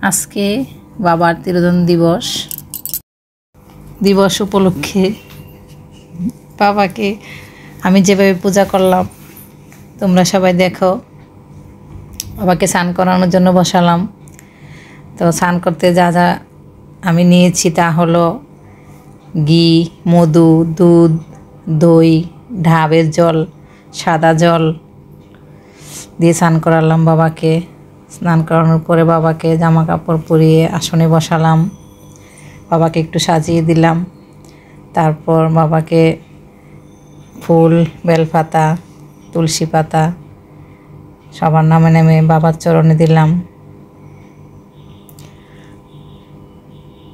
আজকে বাবার তিরোধান দিবস উপলক্ষে বাবাকে আমি যেভাবে পূজা করলাম তোমরা সবাই দেখো। বাবাকে স্নান করানোর জন্য বসালাম। তো স্নান করতে যা যা আমি নিয়েছি তা হলো ঘি, মধু, দুধ, দই, ঢাবের জল, সাদা জল দিয়ে স্নান করালাম বাবাকে। স্নান করানোর পরে বাবাকে জামা কাপড় পরিয়ে আসনে বসালাম। বাবাকে একটু সাজিয়ে দিলাম। তারপর বাবাকে ফুল, বেলপাতা, তুলসী পাতা সবার নামে নামে বাবার চরণে দিলাম।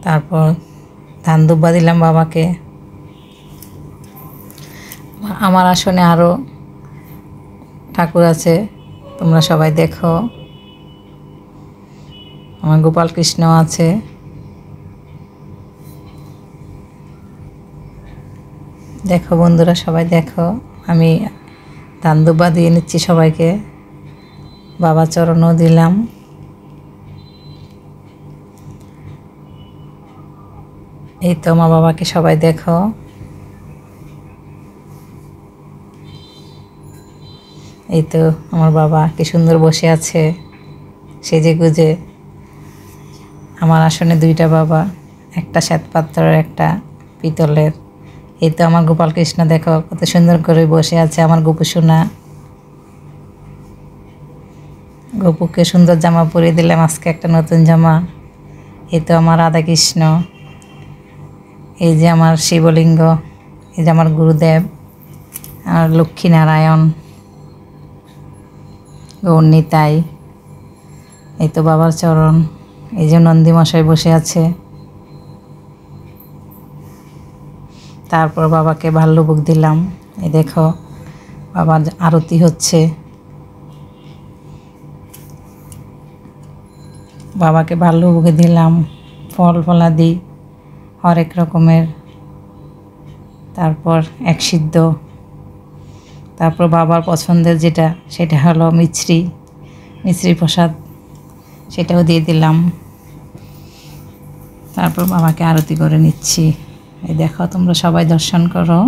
তারপর ধান দুব্বা দিলাম বাবাকে। আমার আসনে আরও ঠাকুর আছে, তোমরা সবাই দেখো। আমার গোপাল কৃষ্ণ আছে। দেখো বন্ধুরা, সবাই দেখো। আমি ধান দুব্বা দিয়ে নিচ্ছি সবাইকে। বাবা চরণও দিলাম। এই তো আমার বাবাকে সবাই দেখো। এই তো আমার বাবা কি সুন্দর বসে আছে সেজে গুজে। আমার আসনে দুইটা বাবা, একটা শ্বেতপাত্রের, একটা পিতলের। এই তো আমার গোপাল কৃষ্ণ দেখো কত সুন্দর করে বসে আছে। আমার গোপু সোনা, গোপুকে সুন্দর জামা পরিয়ে দিলাম আজকে, একটা নতুন জামা। এই তো আমার রাধা কৃষ্ণ, এই যে আমার শিবলিঙ্গ, এই যে আমার গুরুদেব, আর লক্ষ্মীনারায়ণ, গৌরনিতাই। এই তো বাবার চরণ। এই যে নন্দী মশাই বসে আছে। তারপর বাবাকে ভাল্লুভোগ দিলাম। এই দেখো বাবার আরতি হচ্ছে। বাবাকে ভাল্লুভোগে দিলাম ফল ফলাদি হরেক রকমের। তারপর এক সিদ্ধ। তারপর বাবার পছন্দের যেটা সেটা হলো মিছরি প্রসাদ, সেটাও দিয়ে দিলাম। তারপর বাবাকে আরতি করে নিচ্ছি। এই দেখো তোমরা সবাই দর্শন করো।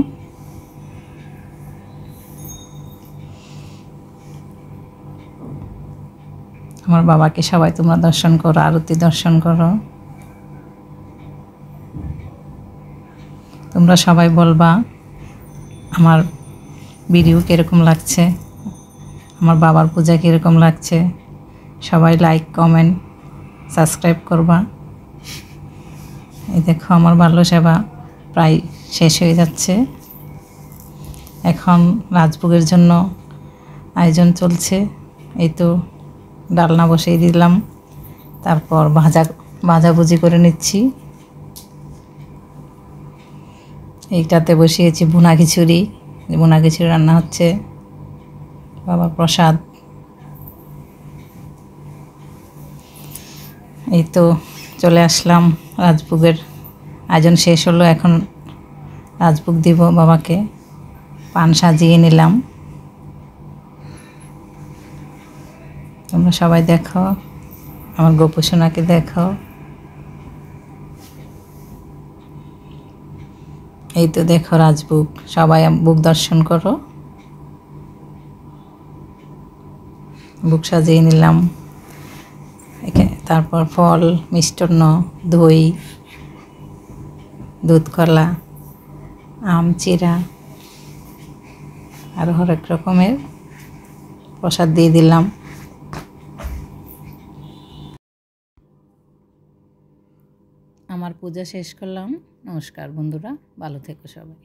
আমার বাবাকে সবাই তোমরা দর্শন করো, আরতি দর্শন করো। তোমরা সবাই বলবা আমার ভিডিও কীরকম লাগছে, আমার বাবার পূজা কীরকম লাগছে। সবাই লাইক, কমেন্ট, সাবস্ক্রাইব করবা। এই দেখো আমার বাল্য সেবা প্রায় শেষ হয়ে যাচ্ছে। এখন রাজভোগের জন্য আয়োজন চলছে। এই তো ডালনা বসিয়ে দিলাম। তারপর ভাজাভুজি করে নিচ্ছি। এইটাতে বসিয়েছি ভুনা খিচুড়ি রান্না হচ্ছে, বাবার প্রসাদ। এই তো চলে আসলাম, রাজভোগের আয়োজন শেষ হলো। এখন রাজভোগ দিব বাবাকে। পান সাজিয়ে নিলাম। তোমরা সবাই দেখো, আমার গোপু সোনাকে দেখো। এই তো দেখো রাজভোগ, সবাই ভোগ দর্শন করো। ভোগ সাজিয়ে নিলাম। তারপর ফল, মিষ্টান্ন, দই, দুধ কলা, আম, চিরা আর হরেক রকমের প্রসাদ দিয়ে দিলাম। আমার পূজা শেষ করলাম। নমস্কার বন্ধুরা, ভালো থেকো সবাই।